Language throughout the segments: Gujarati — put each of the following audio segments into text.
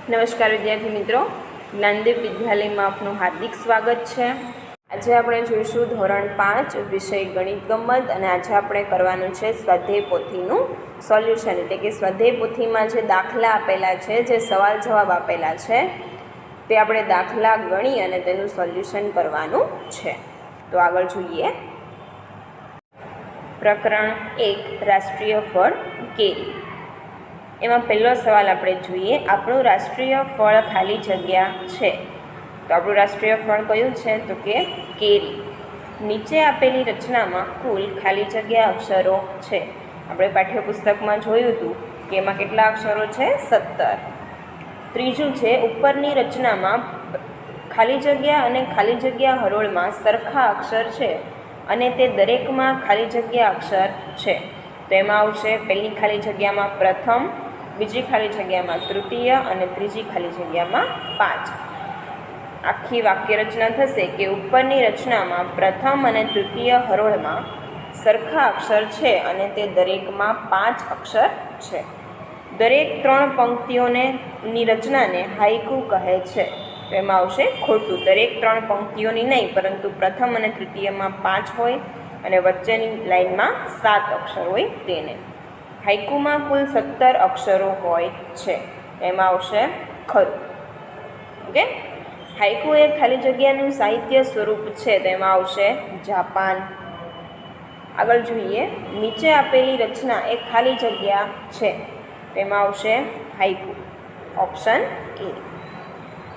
નમસ્કાર વિદ્યાર્થી મિત્રો, જ્ઞાનદીપ વિદ્યાલયમાં આપનું હાર્દિક સ્વાગત છે। આજે આપણે જોઈશું ધોરણ 5 વિષય ગણિત ગમ્મત અને આજે આપણે કરવાનું છે સ્વાધ્યાય પોથીનું સોલ્યુશન, એટલે કે સ્વાધ્યાય પોથીમાં જે દાખલા આપેલા છે, જે સવાલ જવાબ આપેલા છે તે આપણે દાખલા ગણી અને તેનું સોલ્યુશન કરવાનું છે। તો આગળ જોઈએ। પ્રકરણ 1 રાષ્ટ્રીય ફળ કેરી। એમાં પહેલો સવાલ આપણે જોઈએ, આપણું રાષ્ટ્રીય ફળ ખાલી જગ્યા છે। તો આપણું રાષ્ટ્રીય ફળ કયું છે? તો કે કેરી। નીચે આપેલી રચનામાં કુલ ખાલી જગ્યા અક્ષરો છે। આપણે પાઠ્યપુસ્તકમાં જોયું હતું કે એમાં કેટલા અક્ષરો છે? 17। ત્રીજું છે, ઉપરની રચનામાં ખાલી જગ્યા અને ખાલી જગ્યા હરોળમાં સરખા અક્ષર છે અને તે દરેકમાં ખાલી જગ્યા અક્ષર છે। તો એમાં આવશે પહેલી ખાલી જગ્યામાં પ્રથમ, બીજી ખાલી જગ્યામાં તૃતીય અને ત્રીજી ખાલી જગ્યામાં 5। આખી વાક્ય રચના થશે કે ઉપરની રચનામાં પ્રથમ અને તૃતીય હરોળમાં સરખા અક્ષર છે અને તે દરેકમાં 5 અક્ષર છે। દરેક 3 પંક્તિઓની રચનાને હાઇકુ કહે છે। તો એમાં આવશે ખોટું, દરેક 3 પંક્તિઓની નહીં, પરંતુ પ્રથમ અને તૃતીયમાં 5 હોય અને વચ્ચેની લાઇનમાં 7 અક્ષર હોય તેને। હાઇકુમાં કુલ 17 અક્ષરો હોય છે, એમાં આવશે ખરું। ઓકે, હાઇકુ એ ખાલી જગ્યાનું સાહિત્ય સ્વરૂપ છે, તેમાં આવશે જાપાન। આગળ જોઈએ, નીચે આપેલી રચના એ ખાલી જગ્યા છે, તેમાં આવશે હાઇકુ, ઓપ્શન એ।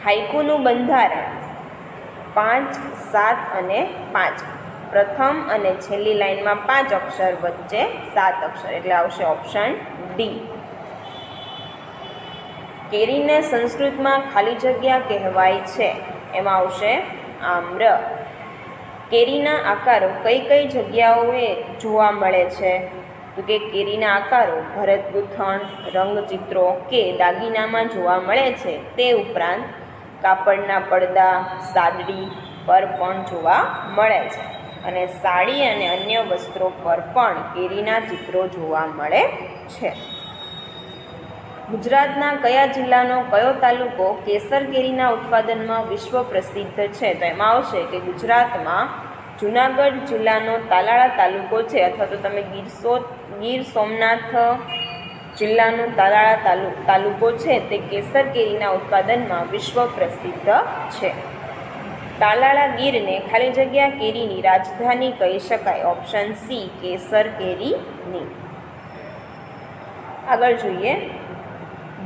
હાઇકુનું બંધારણ 5, 7 અને 5। પ્રથમ અને છેલ્લી લાઇનમાં 5 અક્ષર, વચ્ચે 7 અક્ષર, એટલે આવશે ઓપ્શન ડી। કેરીને સંસ્કૃતમાં ખાલી જગ્યા કહેવાય છે, એમાં આવશે આમ્ર। કેરીના આકારો કઈ કઈ જગ્યાઓએ જોવા મળે છે? તો કે કેરીના આકારો ભરત ગૂંથણ, રંગચિત્રો કે દાગીનામાં જોવા મળે છે, તે ઉપરાંત કાપડના પડદા, સાદડી પર પણ જોવા મળે છે અને સાડી અને અન્ય વસ્ત્રો પર પણ કેરીના ચિત્રો જોવા મળે છે। ગુજરાતના કયા જિલ્લાનો કયો તાલુકો કેસર કેરીના ઉત્પાદનમાં વિશ્વ પ્રસિદ્ધ છે? તો એમાં આવશે કે ગુજરાતમાં જૂનાગઢ જિલ્લાનો તાલાળા તાલુકો છે, અથવા તો તમે ગીર સોમનાથ જિલ્લાનો તાલાળા તાલુકો છે, તે કેસર કેરીના ઉત્પાદનમાં વિશ્વ પ્રસિદ્ધ છે। તાલાળા ગીરને ખાલી જગ્યા કેરીની રાજધાની કહી શકાય, ઓપ્શન સી કેસર કેરીની। આગળ જોઈએ,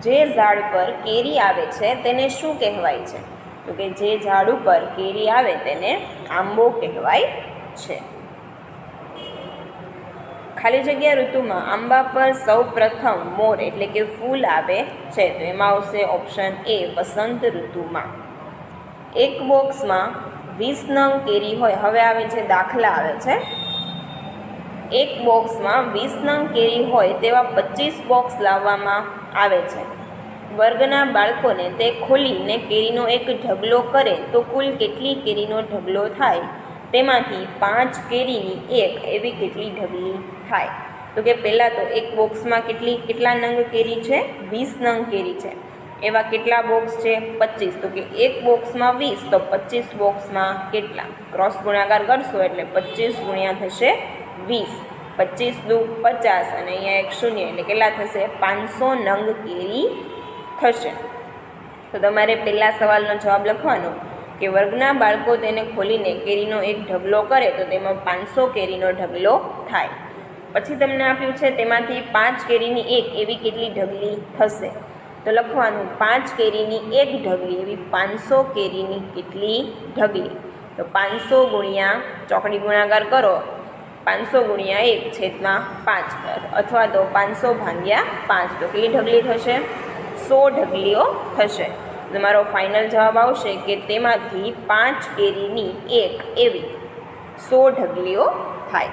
જે ઝાડ પર કેરી આવે છે તેને શું કહેવાય છે? તો કે જે ઝાડ ઉપર કેરી આવે તેને આંબો કહેવાય છે। ખાલી જગ્યા ઋતુમાં આંબા પર સૌ પ્રથમ મોર એટલે કે ફૂલ આવે છે, તો એમાં આવશે ઓપ્શન એ વસંત ઋતુમાં। એક બોક્સમાં 20 નંગ કેરી હોય, હવે આવે છે દાખલા આવે છે, એક બોક્સમાં 20 નંગ કેરી હોય તેવા 25 બોક્સ લાવવામાં આવે છે। વર્ગના બાળકોને તે ખોલીને કેરીનો એક ઢગલો કરે તો કુલ કેટલી કેરીનો ઢગલો થાય? તેમાંથી 5 કેરીની 1 એવી કેટલી ઢગલી થાય? તો કે પહેલાં તો એક બોક્સમાં કેટલા નંગ કેરી છે? 20 નંગ કેરી છે, એવા કેટલા બોક્સ છે? 25। તો કે એક બોક્સમાં 20, તો 25 બોક્સમાં કેટલા? ક્રોસ ગુણાકાર કરશો એટલે 25 ગુણ્યા થશે 20, 25 દુ 50 અને અહીંયા એક શૂન્ય, એટલે કેટલા થશે? 500 નંગ કેરી થશે। તો તમારે પહેલા સવાલનો જવાબ લખવાનો કે વર્ગના બાળકો તેને ખોલીને કેરીનો એક ઢગલો કરે તો તેમાં 500 કેરીનો ઢગલો થાય। પછી તમને આપ્યું છે તેમાંથી 5 કેરીની 1 એવી કેટલી ઢગલી થશે? તો લખવાનું 5 કેરીની 1 ઢગલી એવી 500 કેરીની કેટલી ઢગલી? તો 500 ગુણ્યા ચોકડી ગુણાકાર કરો, 500 ગુણ્યા 1 છેદમાં 5, અથવા તો 500 ભાગ્યા 5, તો કેટલી ઢગલી થશે? 100 ઢગલીઓ થશે। તમારો ફાઇનલ જવાબ આવશે કે તેમાંથી 5 કેરીની 1 એવી 100 ઢગલીઓ થાય।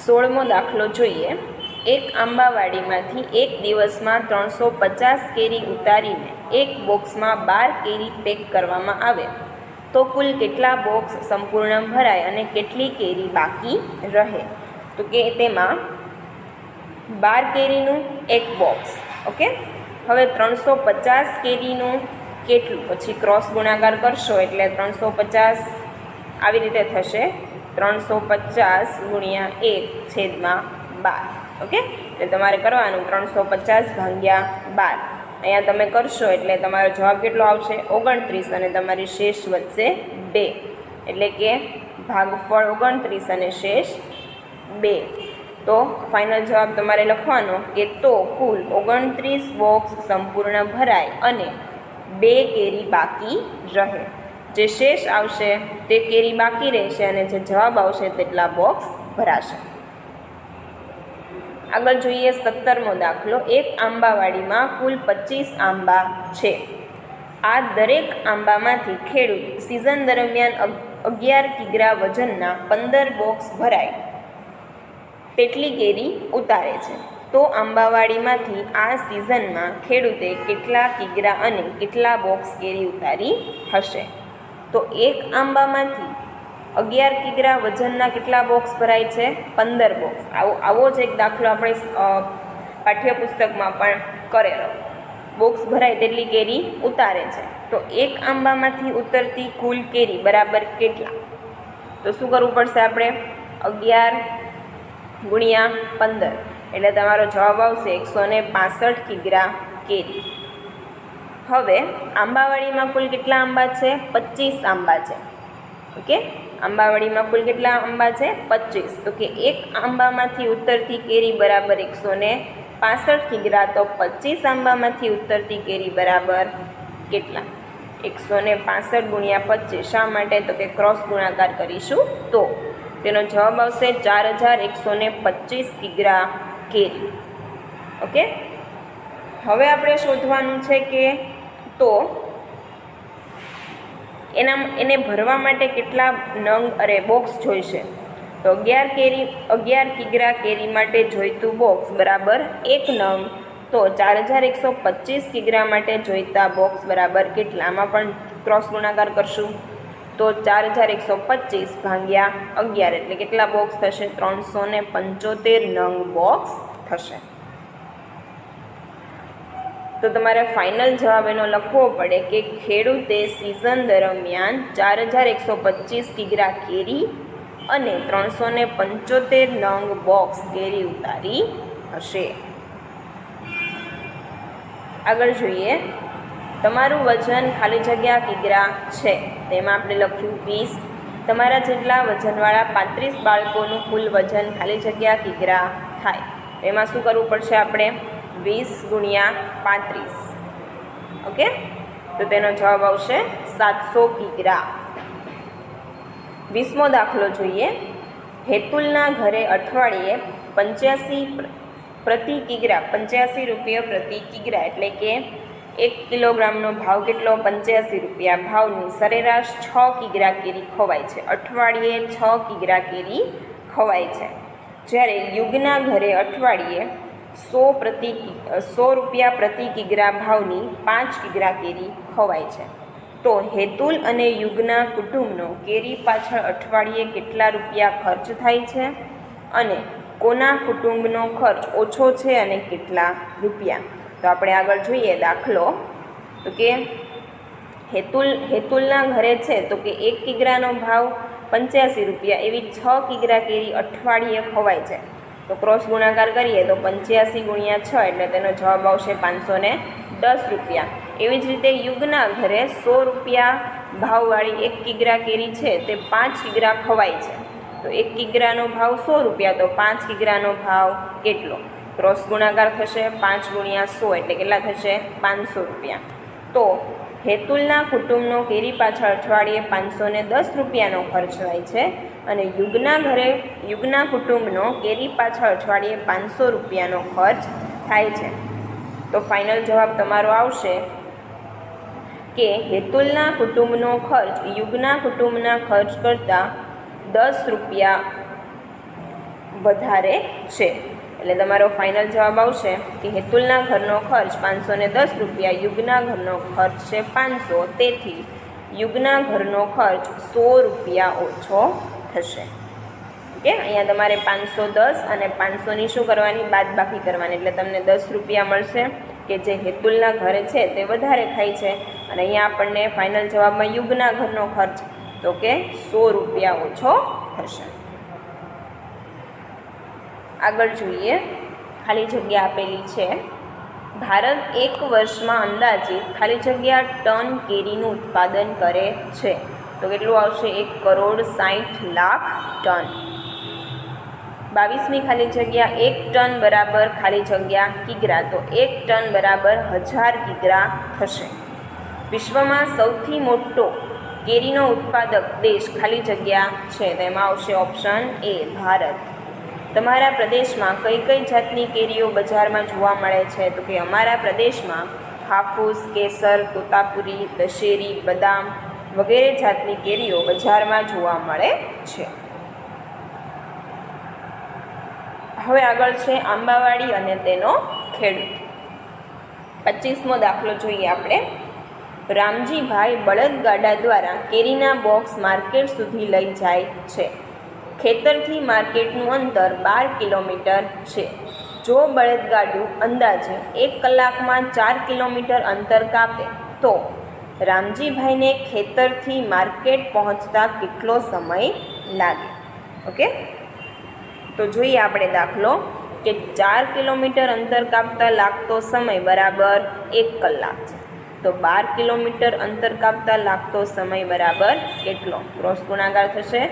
16મો દાખલો જોઈએ, એક આંબાવાડીમાંથી એક દિવસમાં 350 કેરી ઉતારીને એક બોક્સમાં 12 કેરી પેક કરવામાં આવે તો કુલ કેટલા બોક્સ સંપૂર્ણ ભરાય અને કેટલી કેરી બાકી રહે? તો કે તેમાં 12 કેરીનું એક બોક્સ, ઓકે, હવે 350 કેરીનું કેટલું, પછી ક્રોસ ગુણાકાર કરશો એટલે 350 આવી રીતે થશે, 350 ગુણ્યા 1/12. ઓકે, એટલે તમારે કરવાનું 350 ભાગ્યા 12. અહીંયા તમે કરશો એટલે તમારો જવાબ કેટલો આવશે 29, અને તમારી શેષ વધશે 2, એટલે કે ભાગફળ 29 અને શેષ 2. તો ફાઇનલ જવાબ તમારે લખવાનો કે તો કુલ 29 બોક્સ સંપૂર્ણ ભરાય અને 2 કેરી બાકી રહે. જે શેષ આવશે તે કેરી બાકી રહેશે અને જે જવાબ આવશે તેટલા બોક્સ ભરાશે. આગળ જોઈએ 17મો દાખલો. એક આંબાવાડીમાં કુલ 25 આંબા છે. આ દરેક આંબામાંથી ખેડૂત સિઝન દરમિયાન 11 કિગ્રા વજનના 15 બોક્સ ભરાય તેટલી કેરી ઉતારે છે. તો આંબાવાડીમાંથી આ સિઝનમાં ખેડૂતે કેટલા કિગ્રા અને કેટલા બોક્સ કેરી ઉતારી હશે? તો એક આંબામાંથી 11 કિગ્રા વજનના કેટલા બોક્સ ભરાય છે? 15 બોક્સ. આવો જ એક દાખલો આપણે પાઠ્યપુસ્તકમાં પણ કરેલો. બોક્સ ભરાય તેટલી કેરી ઉતારે છે. તો એક આંબામાંથી ઉતરતી કુલ કેરી બરાબર કેટલા? તો શું કરવું પડશે આપણે? 11 ગુણ્યા 15, એટલે તમારો જવાબ આવશે 165 કિગ્રા કેરી. હવે આંબાવાડીમાં કુલ કેટલા આંબા છે? 25 આંબા છે. ઓકે, આંબાવાડીમાં કુલ કેટલા આંબા છે? 25. તો કે એક આંબામાંથી ઉતરતી કેરી બરાબર 165 કિગ્રા. તો 25 આંબામાંથી ઉતરતી કેરી બરાબર કેટલા? 165 ગુણ્યા 25. શા માટે? તો કે ક્રોસ ગુણાકાર કરીશું તો તેનો જવાબ આવશે 4125 કિગ્રા કેરી. ઓકે, હવે આપણે શોધવાનું છે કે તો એને ભરવા માટે કેટલા નંગ બોક્સ જોઈશે? તો 11 કિગ્રા કેરી માટે જોઈતું બોક્સ બરાબર 1 નંગ. તો 4125 કિગ્રા માટે જોઈતા બોક્સ બરાબર કેટલા? આમાં પણ ક્રોસ ગુણાકાર કરશું તો 4125 ભાગ્યા 11 એટલે કેટલા બોક્સ થશે? 375 નંગ બોક્સ થશે. તો તમારે ફાઇનલ જવાબ એનો લખવો પડે કે ખેડૂતે સિઝન દરમિયાન 4125 કિગ્રા કેરી અને 375 નંગ બોક્સ કેરી ઉતારી હશે. આગળ જોઈએ, તમારું વજન ખાલી જગ્યા કિગ્રા છે, તેમાં આપણે લખ્યું 20. તમારા જેટલા વજનવાળા 35 બાળકોનું કુલ વજન ખાલી જગ્યા કિગ્રા થાય. એમાં શું કરવું પડશે આપણે? 20 ગુણ્યા 35. ઓકે, તો તેનો જવાબ આવશે 700 કિગ્રા. 20મો દાખલો જોઈએ. હેતુલના ઘરે અઠવાડિયે 85 પ્રતિ કિગ્રા, 85 રૂપિયા પ્રતિ કિગ્રા, એટલે કે 1 કિલોગ્રામનો ભાવ કેટલો? 85 રૂપિયા ભાવની સરેરાશ 6 કિગ્રા કેરી ખવાય છે. અઠવાડિયે 6 કિગ્રા કેરી ખવાય છે. જ્યારે યુગના ઘરે અઠવાડિયે 100 રૂપિયા પ્રતિ કિગ્રા ભાવની 5 કિગ્રા કેરી ખવાય છે. તો હેતુલ અને યુગના કુટુંબનો કેરી પાછળ અઠવાડિયે કેટલા રૂપિયા ખર્ચ થાય છે અને કોના કુટુંબનો ખર્ચ ઓછો છે અને કેટલા રૂપિયા? તો આપણે આગળ જોઈએ દાખલો. તો કે હેતુલના ઘરે છે તો કે 1 કિગ્રાનો ભાવ 85 રૂપિયા, એવી 6 કિગ્રા કેરી અઠવાડિયે ખવાય છે. તો ક્રોસ ગુણાકાર કરીએ તો 85 ગુણ્યા 6 એટલે તેનો જવાબ આવશે 510 રૂપિયા. એવી જ રીતે યુગના ઘરે 100 રૂપિયા ભાવવાળી 1 કિગ્રા કેરી છે તે 5 કિગ્રા ખવાય છે. તો 1 કિગ્રાનો ભાવ 100 રૂપિયા, તો 5 કિગ્રાનો ભાવ કેટલો? ક્રોસ ગુણાકાર થશે 5 ગુણ્યા 100 એટલે કેટલા થશે? 500 રૂપિયા. તો હેતુલના કુટુંબનો કેરી પાછળ અઠવાડિયે 510 રૂપિયાનો ખર્ચ થાય છે અને યુગના કુટુંબનો કેરી પાછળ અઠવાડિયે 500 રૂપિયાનો ખર્ચ થાય છે. તો ફાઇનલ જવાબ તમારો આવશે કે હેતુલના કુટુંબનો ખર્ચ યુગના કુટુંબના ખર્ચ કરતાં 10 રૂપિયા વધારે છે. એટલે તમારો ફાઇનલ જવાબ આવશે કે હેતુલના ઘરનો ખર્ચ 510 રૂપિયા, યુગના ઘરનો ખર્ચ છે 500, તેથી યુગના ઘરનો ખર્ચ 100 રૂપિયા ઓછો થશે. ઓકે, અહીંયા તમારે 510 અને 500ની શું કરવાની? બાદબાકી કરવાની, એટલે તમને 10 રૂપિયા મળશે. કે જે હેતુલના ઘરે છે તે વધારે ખાય છે, અને અહીંયા આપણને ફાઇનલ જવાબમાં યુગના ઘરનો ખર્ચ તો કે 100 રૂપિયા ઓછો થશે. આગળ જોઈએ, ખાલી જગ્યા આપેલી છે. ભારત એક વર્ષમાં અંદાજિત ખાલી જગ્યા ટન કેરીનું ઉત્પાદન કરે છે, તો કેટલું આવશે? 1,60,00,000 ટન. 22મી ખાલી જગ્યા 1 ટન બરાબર ખાલી જગ્યા કિગ્રા, તો 1 ટન બરાબર 1000 કિગ્રા થશે. વિશ્વમાં સૌથી મોટો કેરીનો ઉત્પાદક દેશ ખાલી જગ્યા છે, તેમાં આવશે ઓપ્શન એ ભારત. તમારા પ્રદેશમાં કઈ કઈ જાતની કેરીઓ બજારમાં જોવા મળે છે? તો કે અમારા પ્રદેશમાં હાફૂસ, કેસર, તોતાપુરી, દશેરી, બદામ વગેરે જાતની કેરીઓ બજારમાં જોવા મળે છે. હવે આગળ છે આંબાવાડી અને તેનો ખેડૂત. 25મો દાખલો જોઈએ આપણે. રામજીભાઈ બળદગાડા દ્વારા કેરીના બોક્સ માર્કેટ સુધી લઈ જાય છે. ખેતરથી માર્કેટનું અંતર 12 કિલોમીટર છે. જો બળદગાડું અંદાજે 1 કલાકમાં 4 કિલોમીટર અંતર કાપે તો રામજીભાઈને ખેતરથી માર્કેટ પહોંચતા કેટલો સમય લાગે? ઓકે, તો જોઈએ આપણે દાખલો કે 4 કિલોમીટર અંતર કાપતા લાગતો સમય બરાબર 1 કલાક છે, તો 12 કિલોમીટર અંતર કાપતા લાગતો સમય બરાબર કેટલો? ક્રોસ ગુણાકાર થશે.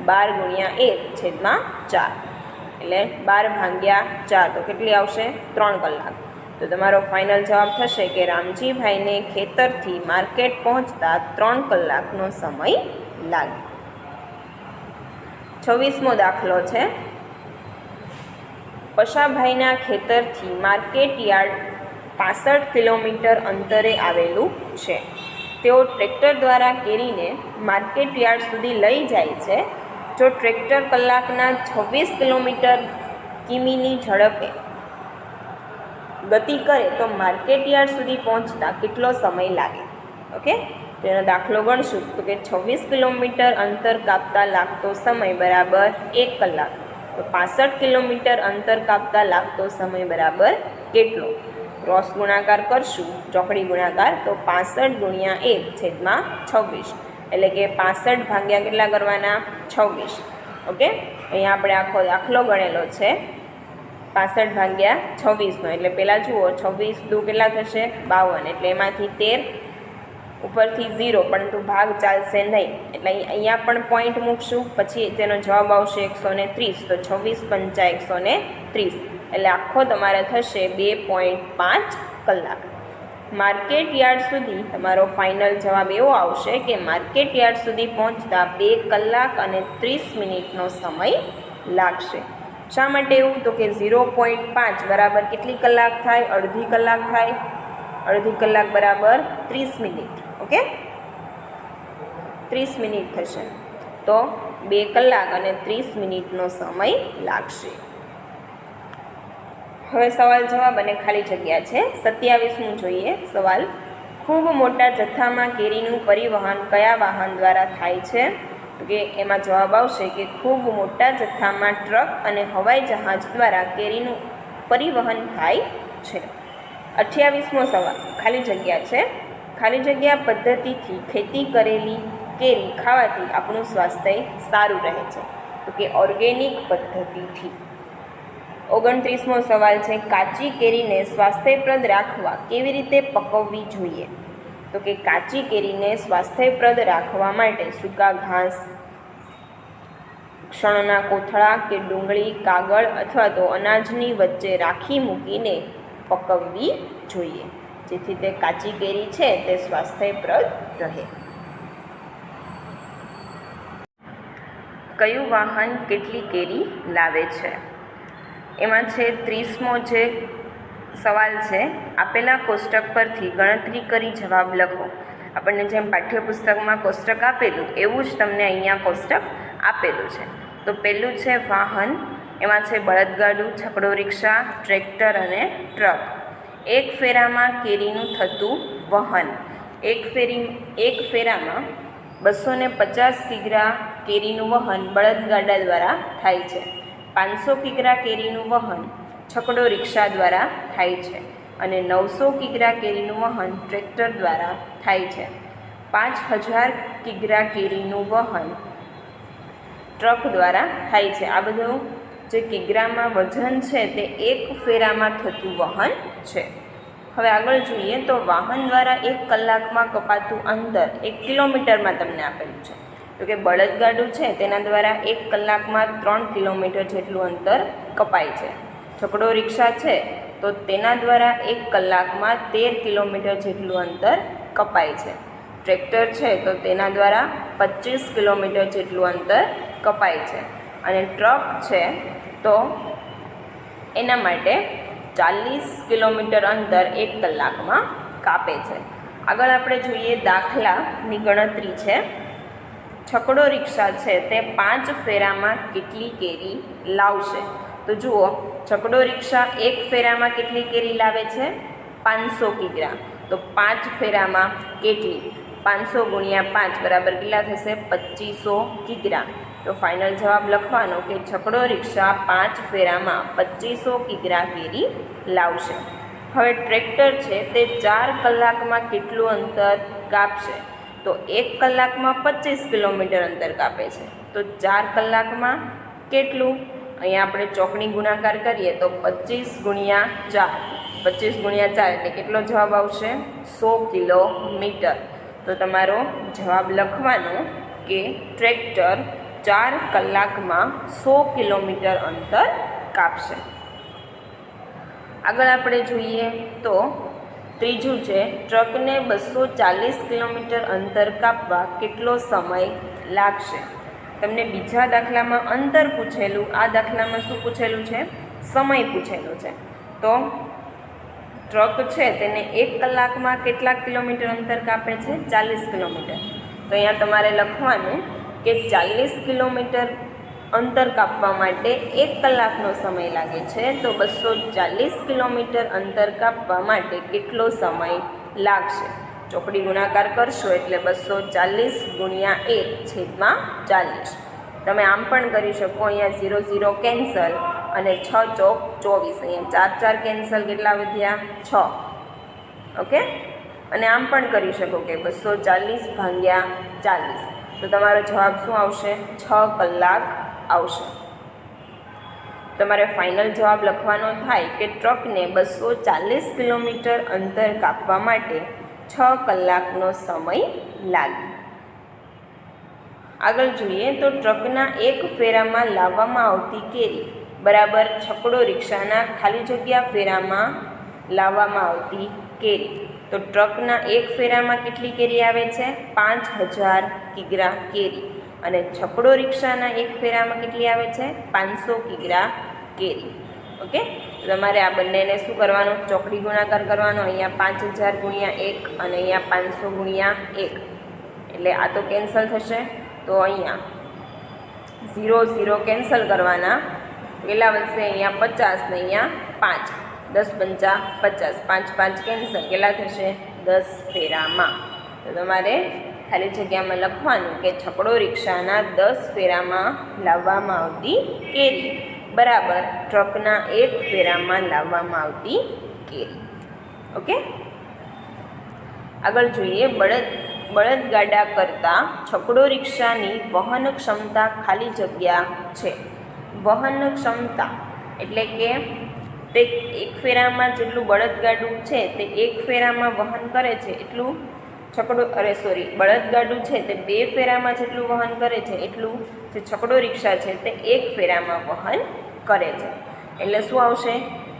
12 × 1/4, એટલે 12/4 તો કેટલી આવશે? 3 કલાક. તો તમારો ફાઇનલ જવાબ થશે કે રામજીભાઈને ખેતરથી માર્કેટ પહોંચતા 3 કલાકનો સમય લાગે. 26મો દાખલો છે. પશાભાઈના ખેતરથી માર્કેટ યાર્ડ 65 કિલોમીટર અંતરે આવેલું છે. તેઓ ટ્રેક્ટર દ્વારા કેરીને માર્કેટ યાર્ડ સુધી લઈ જાય છે. જો ટ્રેક્ટર કલાકના 26 કિલોમીટર કિમીની ઝડપે ગતિ કરે તો માર્કેટ યાર્ડ સુધી પહોંચતા કેટલો સમય લાગે? ઓકે, તેનો દાખલો ગણશું તો કે 26 કિલોમીટર અંતર કાપતા લાગતો સમય બરાબર 1 કલાક, તો 65 કિલોમીટર અંતર કાપતા લાગતો સમય બરાબર કેટલો? ક્રોસ ગુણાકાર કરશું, ચોકડી ગુણાકાર, તો 65 × 1/26, એટલે કે 65 ભાગ્યા કેટલા કરવાના? 26. ઓકે, અહીંયા આપણે આખો દાખલો ગણેલો છે 65 ભાગ્યા 26નો, એટલે પહેલાં જુઓ 26 દુ કેટલા થશે? 52, એટલે એમાંથી 13 ઉપરથી 0, પરંતુ ભાગ ચાલશે નહીં, એટલે અહીંયા પણ પોઈન્ટ મૂકશું, પછી તેનો જવાબ આવશે 130, તો 26 × 5 130, એટલે આખો તમારે થશે 2.5 કલાક. માર્કેટ યાર્ડ સુધી તમારો ફાઇનલ જવાબ એવો આવશે કે માર્કેટ યાર્ડ સુધી પહોંચતા 2 કલાક અને 30 મિનિટનો સમય લાગશે. શા માટે એવું? તો કે 0.5 બરાબર કેટલી કલાક થાય? અડધી કલાક થાય. અડધી કલાક બરાબર 30 મિનિટ. ઓકે, 30 મિનિટ થશે, તો 2 કલાક અને 30 મિનિટનો સમય લાગશે. હવે સવાલ જવાબ અને ખાલી જગ્યા છે. 27મું જોઈએ સવાલ. ખૂબ મોટા જથ્થામાં કેરીનું પરિવહન કયા વાહન દ્વારા થાય છે? તો કે એમાં જવાબ આવશે કે ખૂબ મોટા જથ્થામાં ટ્રક અને હવાઈ જહાજ દ્વારા કેરીનું પરિવહન થાય છે. 28મો સવાલ ખાલી જગ્યા છે. ખાલી જગ્યા પદ્ધતિથી ખેતી કરેલી કેરી ખાવાથી આપણું સ્વાસ્થ્ય સારું રહે છે, તો કે ઓર્ગેનિક પદ્ધતિથી. 29મો સવાલ છે. કાચી કેરીને સ્વાસ્થ્યપ્રદ રાખવા કેવી રીતે પકવવી જોઈએ? તો કે કાચી કેરીને સ્વાસ્થ્યપ્રદ રાખવા માટે સૂકા ઘાસ, ક્ષણના કોથળા કે ડુંગળી, કાગળ અથવા તો અનાજની વચ્ચે રાખી મૂકીને પકવવી જોઈએ, જેથી તે કાચી કેરી છે તે સ્વાસ્થ્યપ્રદ રહે. કયું વાહન કેટલી કેરી લાવે છે? એમાં છે 30મો જે સવાલ છે. આપેલા કોષ્ટક પરથી ગણતરી કરી જવાબ લખો. આપણને જેમ પાઠ્યપુસ્તકમાં કોષ્ટક આપેલું એવું જ તમને અહીંયા કોષ્ટક આપેલું છે. તો પહેલું છે વાહન, એમાં છે બળદગાડું, છકડો રિક્ષા, ટ્રેક્ટર અને ટ્રક. એક ફેરામાં કેરીનું થતું વહન. એક ફેરામાં 250 કિગ્રા કેરીનું વહન બળદગાડા દ્વારા થાય છે. 500 કિગ્રા કેરીનું વહન છકડો રિક્ષા દ્વારા થાય છે. અને 900 કિગ્રા કેરીનું વહન ટ્રેક્ટર દ્વારા થાય છે. 5000 કિગ્રા કેરીનું વહન ટ્રક દ્વારા થાય છે. આ બધું જે કિગ્રામાં વજન છે તે એક ફેરામાં થતું વહન છે. હવે આગળ જોઈએ તો વાહન દ્વારા 1 કલાકમાં કપાતું અંતર 1 કિલોમીટરમાં તમને આપેલું છે. તો કે બળદગાડું છે તેના દ્વારા 1 કલાકમાં 3 કિલોમીટર જેટલું અંતર કપાય છે. છકડો રિક્ષા છે તો તેના દ્વારા 1 કલાકમાં 13 કિલોમીટર જેટલું અંતર કપાય છે. ટ્રેક્ટર છે તો તેના દ્વારા 25 કિલોમીટર જેટલું અંતર કપાય છે. અને ટ્રક છે તો એના માટે 40 કિલોમીટર અંતર 1 કલાકમાં કાપે છે. આગળ આપણે જોઈએ દાખલાની ગણતરી છે. છકડો રિક્ષા છે તે 5 ફેરામાં કેટલી કેરી લાવશે? તો જુઓ, છકડો રિક્ષા 1 ફેરામાં કેટલી કેરી લાવે છે? 500 કિગ્રા. તો 5 ફેરામાં કેટલી? 500 ગુણ્યા 5 બરાબર કેટલા થશે? 2500 કિગ્રા. તો ફાઇનલ જવાબ લખવાનો કે છકડો રિક્ષા 5 ફેરામાં 2500 કિગ્રા કેરી લાવશે. હવે ટ્રેક્ટર છે તે 4 કલાકમાં કેટલું અંતર કાપશે? તો 1 કલાકમાં 25 કિલોમીટર અંતર કાપે છે. તો 4 કલાકમાં કેટલું? અહીંયા આપણે ચોકડી ગુણાકાર કરીએ તો 25 ગુણ્યા 4, 25 ગુણ્યા 4 એટલે કેટલો જવાબ આવશે? 100 કિલોમીટર. તો તમારો જવાબ લખવાનો કે ટ્રેક્ટર 4 કલાકમાં 100 કિલોમીટર અંતર કાપશે. આગળ આપણે જોઈએ તો ત્રીજું છે ટ્રકને 240 કિલોમીટર અંતર કાપવા કેટલો સમય લાગશે? તમને બીજા દાખલામાં અંતર પૂછેલું, આ દાખલામાં શું પૂછેલું છે? સમય પૂછેલો છે. તો ટ્રક છે તેને 1 કલાકમાં કેટલા કિલોમીટર અંતર કાપે છે? 40 કિલોમીટર. તો અહીંયા તમારે લખવાનું કે 40 કિલોમીટર અંતર કાપવા માટે 1 કલાકનો સમય લાગે છે. તો 240 કિલોમીટર અંતર કાપવા માટે કેટલો સમય લાગશે? ચોકડી ગુણાકાર કરશો એટલે 240 ગુણ્યા 1/40. તમે આમ પણ કરી શકો. અહીંયા 0 0 કેન્સલ અને 6 ચોક 24. અહીંયા 4 4 કેન્સલ, કેટલા વધ્યા? 6. ઓકે. અને આમ પણ કરી શકો કે 240 ભાગ્યા 40. તો તમારો જવાબ શું આવશે? 6 કલાક આવશે. તમારે ફાઇનલ જવાબ લખવાનો થાય કે ટ્રકને 240 કિલોમીટર અંતર કાપવા માટે 6 કલાકનો સમય લાગે. આગળ જોઈએ તો ટ્રકના 1 ફેરામાં લાવવામાં આવતી કેરી બરાબર છકડો રિક્ષાના ખાલી જગ્યા ફેરામાં લાવવામાં આવતી કેરી. તો ટ્રકના 1 ફેરામાં કેટલી કેરી આવે છે? 5000 કિગ્રા કેરી. અને છકડો રિક્ષાના 1 ફેરામાં કેટલી આવે છે? 500 કિગ્રા કેરી. ઓકે. તમારે આ બંનેને શું કરવાનું? ચોકડી ગુણાકાર કરવાનો. અહીંયા 5000 ગુણ્યા 1 અને અહીંયા 500 ગુણ્યા 1 એટલે આ તો કેન્સલ થશે. તો અહીંયા 0 0 કેન્સલ કરવાના. કેટલા વધશે? અહીંયા 50 ને અહીંયા 5. 10 5 50, 5 5 કેન્સલ, કેટલા થશે? 10 ફેરામાં. તો તમારે ખાલી જગ્યામાં લખવાનું કે છકડો રિક્ષાના 10 ફેરામાં લાવવામાં આવતી કેરી બરાબર ટ્રકના 1 ફેરામાં લાવવામાં આવતી કેરી. ઓકે. આગળ જોઈએ બળદગાડા કરતાં છકડો રિક્ષાની વહન ક્ષમતા ખાલી જગ્યા છે. વહન ક્ષમતા એટલે કે તે 1 ફેરામાં જેટલું બળદગાડું છે તે 1 ફેરામાં વહન કરે છે એટલું બળદગાડું છે તે 2 ફેરામાં જેટલું વહન કરે છે એટલું જે છકડો રિક્ષા છે તે 1 ફેરામાં વહન કરે છે. એટલે શું આવશે?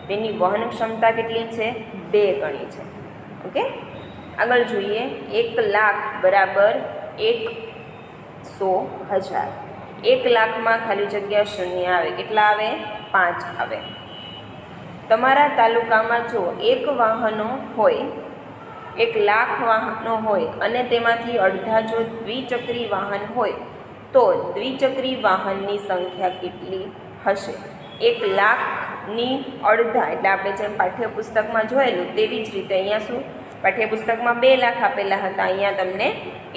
તેની વહન ક્ષમતા કેટલી છે? 2 ગણી છે. ઓકે. આગળ જોઈએ 1 લાખ બરાબર 100,000. 1 લાખમાં ખાલી જગ્યા શૂન્ય આવે. કેટલા આવે? 5 આવે. તમારા તાલુકામાં જો 1 વાહનો હોય, 1 લાખ વાહનો હોય અને તેમાંથી અડધા જો દ્વિચક્રી વાહન હોય તો દ્વિચક્રી વાહનની સંખ્યા કેટલી હશે? 1 લાખની અડધા એટલે આપણે જેમ પાઠ્યપુસ્તકમાં જોયેલું તેવી જ રીતે અહીંયા શું પાઠ્યપુસ્તકમાં 2 લાખ આપેલા હતા, અહીંયા તમને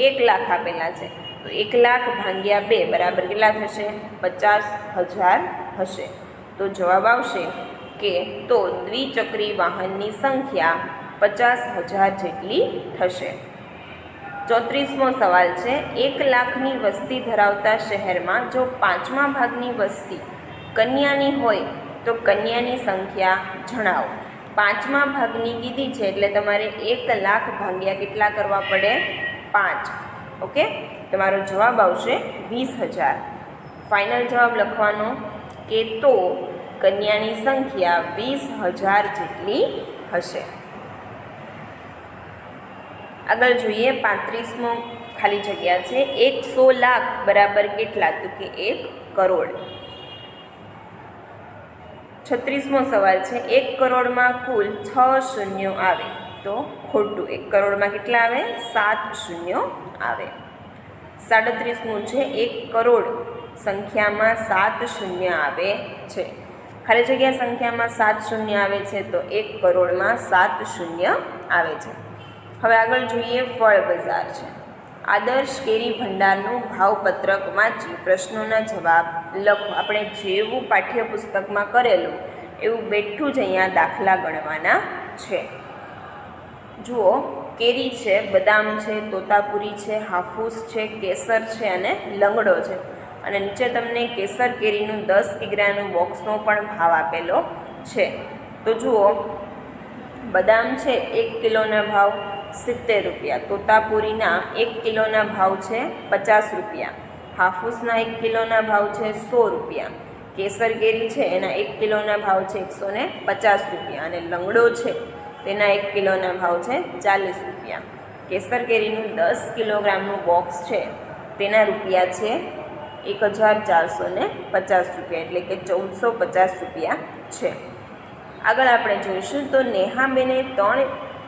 1 લાખ આપેલા છે. તો 1 લાખ ભાગ્યા 2 બરાબર કેટલા થશે? 50,000 હશે. તો જવાબ આવશે કે તો દ્વિચક્રી વાહનની સંખ્યા 50,000 જેટલી થશે. 34મો સવાલ છે, 1 લાખની વસ્તી ધરાવતા શહેરમાં જો 5મા ભાગની વસ્તી કન્યાની હોય તો કન્યાની સંખ્યા જણાવો. 5મા ભાગની કીધી છે એટલે તમારે 1 લાખ ભાગ્યા કેટલા કરવા પડે? 5. ઓકે, તમારો જવાબ આવશે 20,000. ફાઇનલ જવાબ લખવાનો કે તો કન્યાની સંખ્યા 20,000 જેટલી હશે. આગળ જોઈએ 35મો ખાલી જગ્યા છે, 100 લાખ બરાબર કેટલા? તો કે 1 કરોડ. 36મો સવાલ છે, 1 કરોડમાં કુલ 6 શૂન્યો આવે તો ખોટું. 1 કરોડમાં કેટલા આવે? 7 શૂન્યો આવે. 37મું છે, 1 કરોડ સંખ્યામાં 7 શૂન્ય આવે છે. ખાલી જગ્યા સંખ્યામાં 7 શૂન્ય આવે છે તો 1 કરોડમાં 7 શૂન્ય આવે છે. હવે આગળ જોઈએ ફળ બજાર છે. આદર્શ કેરી ભંડારનું ભાવપત્રક વાંચી પ્રશ્નોના જવાબ લખો. આપણે જેવું પાઠ્યપુસ્તકમાં કરેલું એવું બેઠું જ અહીંયા દાખલા ગણવાના છે. જુઓ, કેરી છે, બદામ છે, તોતાપુરી છે, હાફૂસ છે, કેસર છે અને લંગડો છે. અને નીચે તમને કેસર કેરીનું 10 કિગ્રાનું બોક્સનો પણ ભાવ આપેલો છે. તો જુઓ, બદામ છે 1 કિલોના ભાવ 70 રૂપિયા, તોતાપુરીના 1 કિલોના ભાવ છે 50 રૂપિયા, હાફૂસના 1 કિલોના ભાવ છે 100 રૂપિયા, કેસર કેરી છે એના 1 કિલોના ભાવ છે 150 રૂપિયા અને લંગડો છે તેના 1 કિલોના ભાવ છે 40 રૂપિયા. કેસર કેરીનું 10 કિલોગ્રામનું બોક્સ છે તેના રૂપિયા છે 1,450 રૂપિયા, એટલે કે 1,450 રૂપિયા છે. આગળ આપણે જોઈશું તો નેહાબેને 3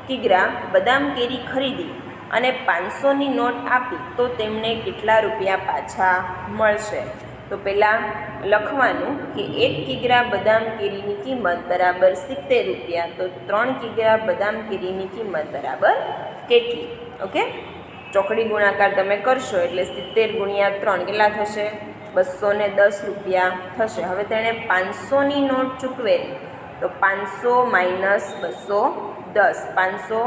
કિગ્રા બદામ કેરી ખરીદી અને 500ની નોટ આપી તો તેમને કેટલા રૂપિયા પાછા મળશે? તો પહેલાં લખવાનું કે 1 કિગ્રા બદામ કેરીની કિંમત બરાબર 70 રૂપિયા, તો 3 કિગ્રા બદામ કેરીની કિંમત બરાબર કેટલી? ઓકે, ચોકડી ગુણાકાર તમે કરશો એટલે 70 ગુણ્યા 3 કેટલા થશે? 210 રૂપિયા થશે. હવે તેણે 500ની નોટ ચૂકવેલી તો 500 માઇનસ 210, 500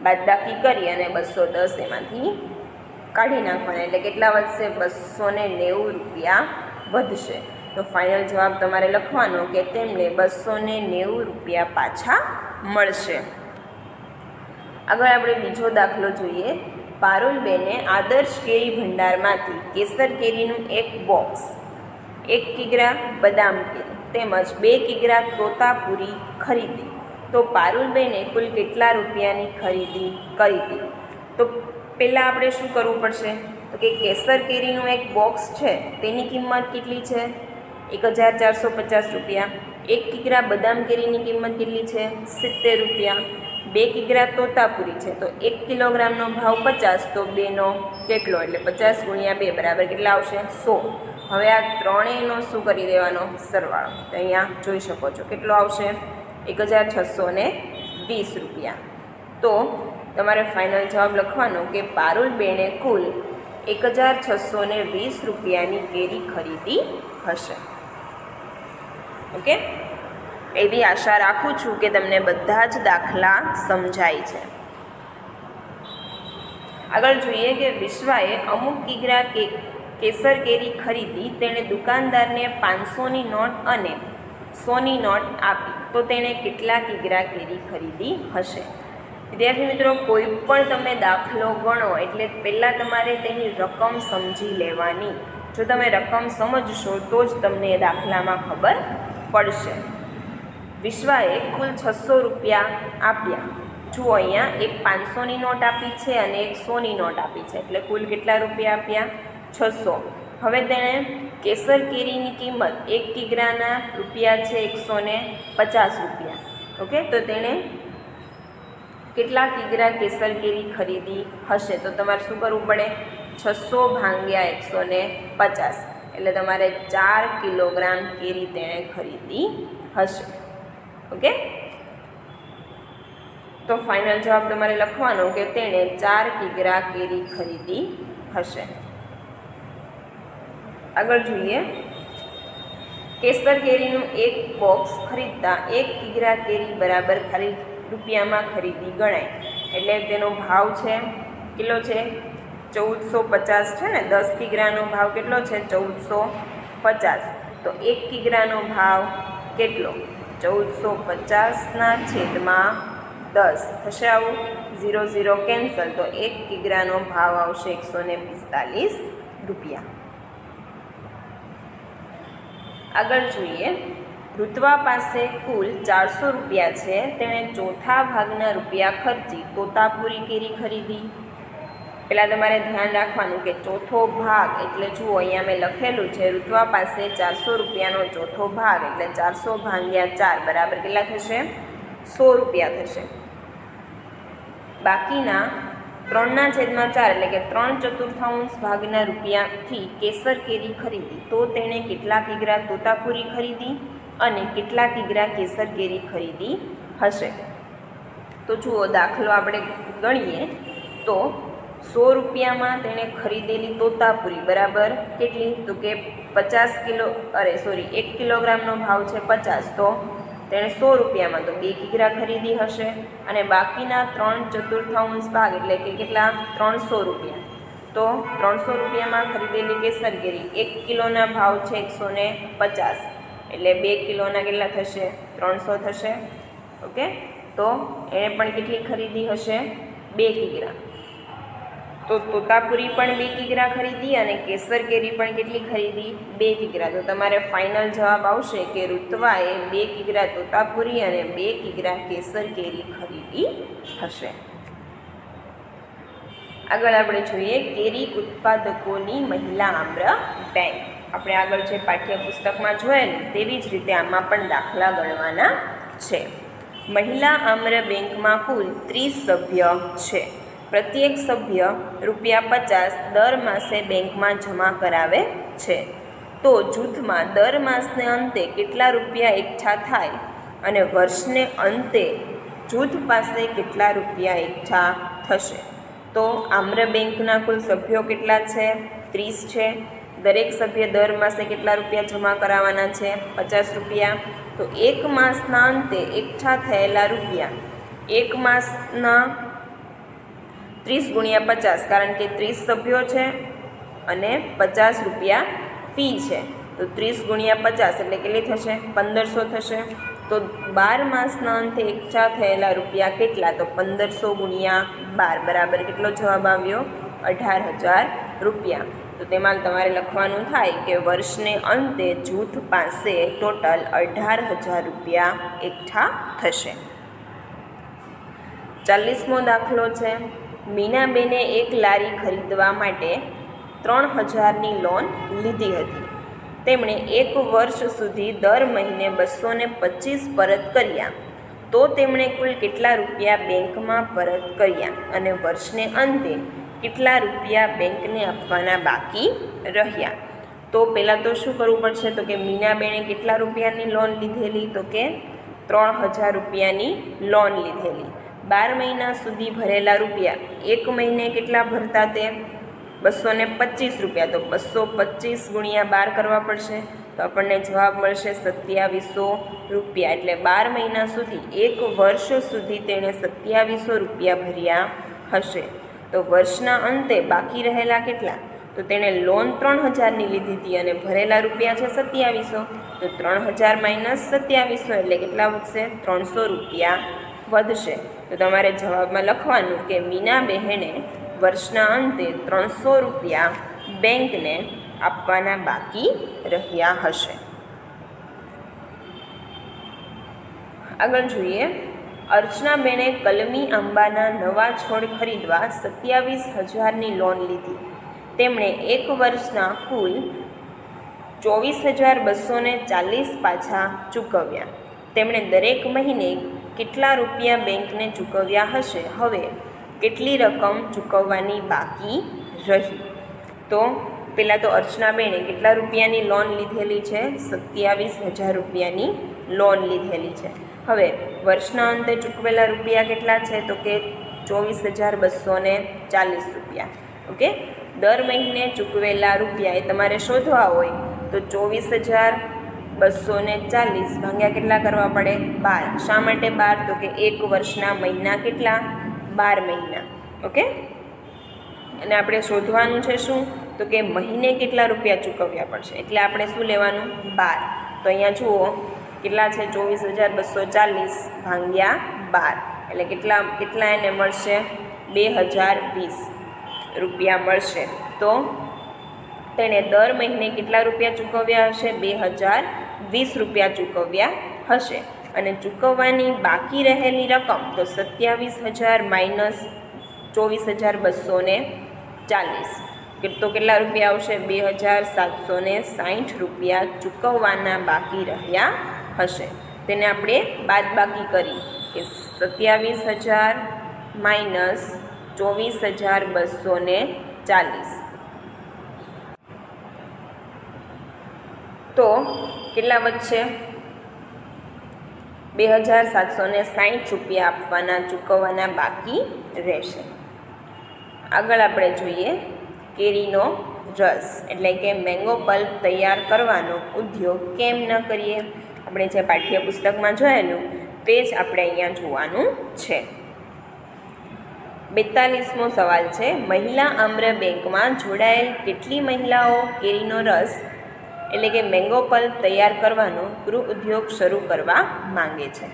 બાદબાકી કરી અને 210 એમાંથી કાઢી નાખવાના એટલે કેટલા વધશે? 290 રૂપિયા વધશે. તો ફાઇનલ જવાબ તમારે લખવાનો કે તેમને 290 રૂપિયા પાછા મળશે. આગળ આપણે બીજો દાખલો જોઈએ. પારુલબેને આદર્શ કેરી ભંડારમાંથી કેસર કેરીનું 1 બોક્સ, 1 કિગ્રા બદામ કેરી તેમજ 2 કિગ્રા તોતાપુરી ખરીદી તો પારુલબેને કુલ કેટલા રૂપિયાની ખરીદી કરી હતી? તો પહેલાં આપણે શું કરવું પડશે? તો કે કેસર કેરીનું 1 બોક્સ છે તેની કિંમત કેટલી છે? 1,450 રૂપિયા. 1 કિગ્રા બદામ કેરીની કિંમત કેટલી છે? 70 રૂપિયા. 2 કિગ્રા તોતાપુરી છે તો 1 કિલોગ્રામનો ભાવ 50, તો 2નો કેટલો? એટલે 50 ગુણ્યા 2 બરાબર કેટલા આવશે? 100. હવે આ ત્રણેયનો શું કરી દેવાનો? સરવાળો. તો અહીંયા જોઈ શકો છો કેટલો આવશે? 1,620 રૂપિયા. તો તમારે ફાઇનલ જવાબ લખવાનો કે પારુલબેને કુલ 1,620 રૂપિયાની કેરી ખરીદી હશે. ઓકે, એવી આશા રાખું છું કે તમને બધા જ દાખલા સમજાય છે. આગળ જોઈએ કે વિશ્વાએ અમુક કિગ્રા કેસર કેરી ખરીદી. તેણે દુકાનદારને 500ની નોટ અને 100ની નોટ આપી તો તેણે કેટલા કિગ્રા કેરી ખરીદી હશે? વિદ્યાર્થી મિત્રો, કોઈ પણ તમે દાખલો ગણો એટલે પહેલાં તમારે તેની રકમ સમજી લેવાની. જો તમે રકમ સમજશો તો જ તમને એ દાખલામાં ખબર પડશે. વિશ્વાએ કુલ 600 રૂપિયા આપ્યા. જુઓ, અહીંયા એક 500ની નોટ આપી છે અને એક 100ની નોટ આપી છે, એટલે કુલ કેટલા રૂપિયા આપ્યા? 600. હવે તેણે કેસર કેરીની કિંમત 1 કિગ્રાના રૂપિયા છે 150 રૂપિયા. ઓકે, તો તેણે કેટલા કિગ્રા કેસર કેરી ખરીદી હશે? તો તમારે શું કરવું પડે? 600 ભાગ્યા 150, એટલે તમારે 4 કિલોગ્રામ કેરી તેણે ખરીદી હશે. ઓકે, તો ફાઇનલ જવાબ તમારે લખવાનો કે તેણે 4 કિગ્રા કેરી ખરીદી હશે. આગળ જોઈએ કેસર કેરીનું એક બોક્સ ખરીદતા 1 કિગ્રા કેરી બરાબર રૂપિયામાં ખરીદી ગણાય. એટલે તેનો ભાવ છે કેટલો છે? 1450 છે ને. 10 કિગ્રાનો ભાવ કેટલો છે? 1450. તો 1 કિગ્રાનો ભાવ કેટલો? 1450/10 થશે. આવું 0 0 કેન્સલ. તો 1 કિગ્રાનો ભાવ આવશે 145 રૂપિયા. આગળ જોઈએ, ઋત્વા પાસે કુલ 400 રૂપિયા છે. તેણે ચોથા ભાગના રૂપિયા ખર્ચી તોતાપુરી કેરી ખરીદી. પહેલાં તમારે ધ્યાન રાખવાનું કે ચોથો ભાગ એટલે જુઓ અહીંયા મેં લખેલું છે ઋત્વા પાસે 400 રૂપિયાનો ચોથો ભાગ એટલે 400 ભાગ્યા 4 બરાબર કેટલા થશે? 100 રૂપિયા થશે. બાકીના 3/4 એટલે કે 3/4 ભાગના રૂપિયાથી કેસર કેરી ખરીદી. તો તેણે કેટલા કિગ્રા તોતાપુરી ખરીદી અને કેટલા કિગ્રા કેસર કેરી ખરીદી હશે? તો જુઓ દાખલો આપણે ગણીએ તો 100 રૂપિયામાં તેણે ખરીદેલી તોતાપુરી બરાબર કેટલી? તો કે 1 કિલોગ્રામનો ભાવ છે 50. તો તેણે 100 રૂપિયામાં તો 2 કિગ્રા ખરીદી હશે. અને બાકીના 3/4 ભાગ એટલે કે કેટલા? 300 રૂપિયા. તો 300 રૂપિયામાં ખરીદેલી કેસર કેરી 1 કિલોના ભાવ છે 150. એટલે 2 કિલોના કેટલા થશે? 300 થશે. ઓકે. તો એણે પણ કેટલી ખરીદી હશે? 2 કિગ્રા. તો તોતાપુરી પણ 2 કિગ્રા ખરીદી અને કેસર કેરી પણ કેટલી ખરીદી? 2 કિગ્રા. તો તમારે ફાઇનલ જવાબ આવશે કે ઋત્વાએ 2 કિગ્રા તોતાપુરી અને 2 કિગ્રા કેસર કેરી ખરીદી હશે. આગળ આપણે જોઈએ કેરી ઉત્પાદકોની મહિલા આમ્ર બેંક. આપણે આગળ જે પાઠ્યપુસ્તકમાં જોયેલું તેવી જ રીતે આમાં પણ દાખલા ગણવાના છે. મહિલા આમ્ર બેંકમાં કુલ 30 સભ્ય છે. પ્રત્યેક સભ્ય ₹50 દર માસે બેંકમાં જમા કરાવે છે. તો જૂથમાં દર માસને અંતે કેટલા રૂપિયા એકઠા થાય અને વર્ષને અંતે જૂથ પાસે કેટલા રૂપિયા એકઠા થશે? તો આમ્ર બેંકના કુલ સભ્યો કેટલા છે? 30 છે. દરેક સભ્ય દર માસે કેટલા રૂપિયા જમા કરાવવાના છે? 50 રૂપિયા. તો એક માસના અંતે એકઠા થયેલા રૂપિયા એક માસના 30 ગુણ્યા 50 કારણ કે 30 સભ્યો છે અને 50 રૂપિયા ફી છે. તો 30 ગુણ્યા 50 એટલે કેટલી થશે? 1500 થશે. તો 12 માસના અંતે એકઠા થયેલા રૂપિયા કેટલા? તો 1500 ગુણ્યા 12 બરાબર કેટલો જવાબ આવ્યો? 18,000 રૂપિયા. તો તેમાં તમારે લખવાનું થાય કે વર્ષને અંતે જૂથ પાસે ટોટલ 18,000 રૂપિયા એકઠા થશે. 40મો દાખલો છે. મીનાબેને એક લારી ખરીદવા માટે 3,000ની લોન લીધી હતી. તેમણે 1 વર્ષ સુધી દર મહિને 225 પરત કર્યા. તો તેમણે કુલ કેટલા રૂપિયા બેંકમાં પરત કર્યા અને વર્ષને અંતે કેટલા રૂપિયા બેંકને આપવાના બાકી રહ્યા? તો પહેલાં તો શું કરવું પડશે? તો કે મીનાબેને કેટલા રૂપિયાની લોન લીધેલી? તો કે 3,000 રૂપિયાની લોન લીધેલી. 12 મહિના સુધી ભરેલા રૂપિયા એક મહિને કેટલા ભરતા? તે 225 રૂપિયા. તો 225 ગુણ્યા 12 કરવા પડશે. તો આપણને જવાબ મળશે 2700 રૂપિયા. એટલે 12 મહિના સુધી 1 વર્ષ સુધી તેણે 2700 રૂપિયા ભર્યા હશે. તો વર્ષના અંતે બાકી રહેલા કેટલા? તો તેણે લોન 3,000ની લીધી હતી અને ભરેલા રૂપિયા છે 2700. તો 3,000 માઇનસ 2700 એટલે કેટલા વધશે? 300 રૂપિયા વધશે. તો તમારે જવાબમાં લખવાનું કે મીના બહેને વર્ષના અંતે 300 રૂપિયા બેંકને આપવાના બાકી રહ્યા હશે. આગળ જોઈએ, અર્ચનાબેને કલમી આંબાના નવા છોડ ખરીદવા 27,000ની લોન લીધી. તેમણે 1 વર્ષના કુલ 24,240 પાછા ચૂકવ્યા. તેમણે દરેક મહિને કેટલા રૂપિયા બેંકને ચૂકવ્યા હશે? હવે કેટલી રકમ ચૂકવવાની બાકી રહી? તો પહેલાં તો અર્ચનાબેને કેટલા રૂપિયાની લોન લીધેલી છે? 27,000 રૂપિયાની લોન લીધેલી છે. હવે વર્ષના અંતે ચૂકવેલા રૂપિયા કેટલા છે? તો કે 24,240 રૂપિયા. ઓકે. દર મહિને ચૂકવેલા રૂપિયા એ તમારે શોધવા હોય તો 24,000 240 ભાગ્યા કેટલા કરવા પડે 12. શા માટે 12? તો કે એક વર્ષના મહિના કેટલા 12 મહિના. ઓકે, અને આપણે શોધવાનું છે શું? તો કે મહિને કેટલા રૂપિયા ચૂકવ્યા પડશે, એટલે આપણે શું લેવાનું 12. તો અહીંયા જુઓ કેટલા છે 24,240 ભાગ્યા 12 એટલે કેટલા એને મળશે 2020 રૂપિયા મળશે. તો તેણે દર મહિને કેટલા રૂપિયા ચૂકવ્યા હશે 2020 રૂપિયા ચૂકવ્યા હશે. અને ચૂકવવાની બાકી રહેલી રકમ તો 27,000 માઇનસ 24,240 તો કેટલા રૂપિયા આવશે 2,760 રૂપિયા ચૂકવવાના બાકી રહ્યા હશે. તેને આપણે બાદબાકી કરી કે 27,000 માઇનસ 24,240 તો કેટલા વધશે 2,760 રૂપિયા આપવાના ચૂકવવાના બાકી રહેશે. આગળ આપણે જોઈએ કેરીનો રસ એટલે કે મેંગો પલ્પ તૈયાર કરવાનો ઉદ્યોગ કેમ ન કરીએ. આપણે જે પાઠ્યપુસ્તકમાં જોયેલું તે જ આપણે અહીંયા જોવાનું છે. 42મો સવાલ છે, મહિલા આમ્ર બેંકમાં જોડાયેલ કેટલી મહિલાઓ કેરીનો રસ એટલે કે મેંગો પલ્પ તૈયાર કરવાનો ગૃહ ઉદ્યોગ શરૂ કરવા માંગે છે.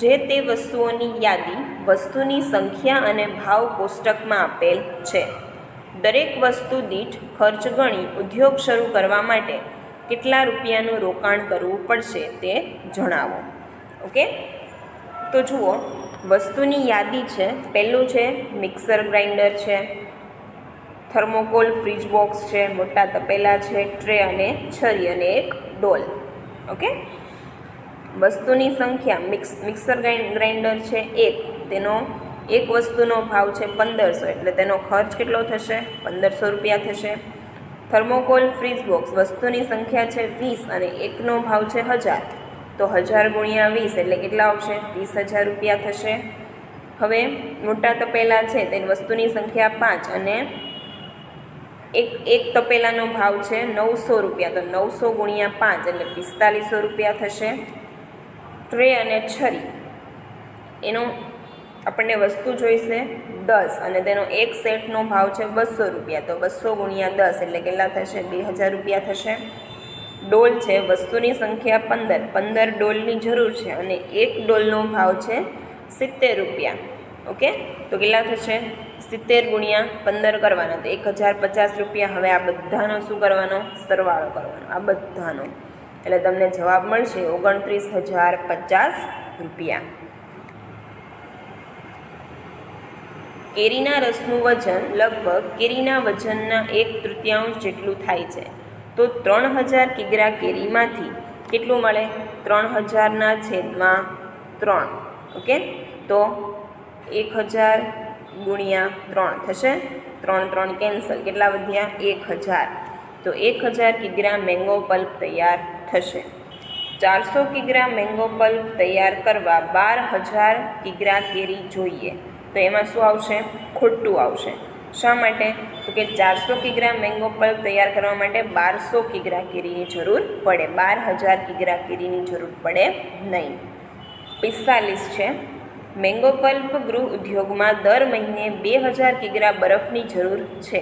જે તે વસ્તુઓની યાદી વસ્તુની સંખ્યા અને ભાવ કોષ્ટકમાં આપેલ છે. દરેક વસ્તુ દીઠ ખર્ચ ગણી ઉદ્યોગ શરૂ કરવા માટે કેટલા રૂપિયાનું રોકાણ કરવું પડશે તે જણાવો. ઓકે, તો જુઓ વસ્તુની યાદી છે. પહેલું છે મિક્સર ગ્રાઇન્ડર છે, થર્મોકોલ ફ્રીજ બોક્સ છે, મોટા તપેલા છે, ટ્રે અને છરી અને એક ડોલ. ઓકે, વસ્તુની સંખ્યા મિક્સર ગ્રાઇન્ડર છે તેનો એક વસ્તુનો ભાવ છે 1500 એટલે તેનો ખર્ચ કેટલો થશે 1500 રૂપિયા થશે. થર્મોકોલ ફ્રીજ બોક્સ વસ્તુની સંખ્યા છે 20 અને એકનો ભાવ છે 1000 તો 1000 ગુણ્યા 20 એટલે કેટલા આવશે 20,000 રૂપિયા થશે. હવે મોટા તપેલા છે તેની વસ્તુની સંખ્યા 5 અને એક તપેલાનો ભાવ છે 900 રૂપિયા તો 900 ગુણ્યા 5 એટલે 4500 રૂપિયા થશે. ટ્રે અને છરી એનો આપણને વસ્તુ જોઈશે 10 અને તેનો એક સેટનો ભાવ છે 200 રૂપિયા તો 200 ગુણ્યા 10 એટલે કેટલા થશે 2000 રૂપિયા થશે. ડોલ છે વસ્તુની સંખ્યા 15 ડોલની જરૂર છે અને એક ડોલનો ભાવ છે 70 રૂપિયા. ઓકે, તો કેટલા થશે 70 ગુણ્યા 15 કરવાના તો 1050 રૂપિયા. હવે આ બધાનો શું કરવાનો સરવાળો કરવાનો આ બધાનો એટલે તમને જવાબ મળશે 29,050 રૂપિયા. કેરીના રસનું વજન લગભગ કેરીના વજનના 1/3 જેટલું થાય છે તો 3000 કિગ્રા કેરીમાંથી કેટલું મળે 3000/3. ઓકે, તો 1000 ગુણ્યા 3 થશે 3 કેન્સલ કેટલા વધ્યા 1000 તો 1000 કિગ્રા મેંગો પલ્પ તૈયાર થશે. 400 કિગ્રા મેંગો પલ્પ તૈયાર કરવા 12000 કિગ્રા કેરી જોઈએ તો એમાં શું આવશે ખોટું આવશે. શા માટે? તો કે 400 કિગ્રા મેંગો પલ્પ તૈયાર કરવા માટે 1200 કિગ્રા કેરીની જરૂર પડે, 12000 કિગ્રા કેરીની જરૂર પડે નહીં. 45 છે, મેંગો પલ્પ ગૃહ ઉદ્યોગમાં દર મહિને 2000 કિગ્રા બરફની જરૂર છે.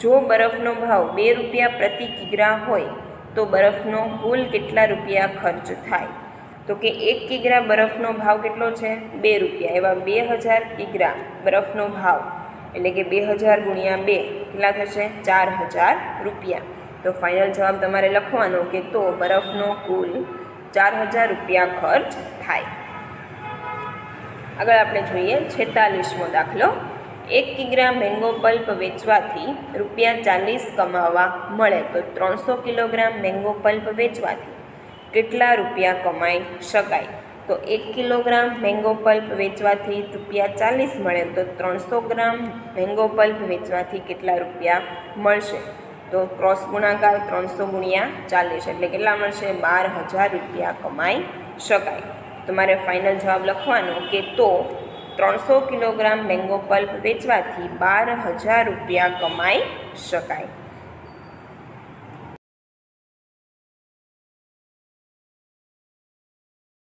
જો બરફનો ભાવ 2 રૂપિયા પ્રતિ કિગ્રા હોય તો બરફનો કુલ કેટલા રૂપિયા ખર્ચ થાય? તો કે 1 કિગ્રા બરફનો ભાવ કેટલો છે 2 રૂપિયા, એવા 2000 કિગ્રા બરફનો ભાવ એટલે કે 2000 ગુણ્યા 2 કેટલા થશે 4000 રૂપિયા. તો ફાઇનલ જવાબ તમારે લખવાનો કે તો બરફનો કુલ 4000 રૂપિયા ખર્ચ થાય. આગળ આપણે જોઈએ 46મો દાખલો. 1 કિગ્રા મેંગો પલ્પ વેચવાથી ₹40 કમાવા મળે તો 300 કિલોગ્રામ મેંગો પલ્પ વેચવાથી કેટલા રૂપિયા કમાઈ શકાય? તો 1 કિલોગ્રામ મેંગો પલ્પ વેચવાથી ₹40 મળે તો 300 ગ્રામ મેંગો પલ્પ વેચવાથી કેટલા રૂપિયા મળશે? તો ક્રોસ ગુણાકાર 300 ગુણ્યા 40 એટલે કેટલા મળશે 12000 રૂપિયા કમાઈ શકાય. તમારે ફાઇનલ જવાબ લખવાનો કે તો 300 કિલોગ્રામ મેંગો પલ્પ વેચવાથી 12000 રૂપિયા કમાઈ શકાય.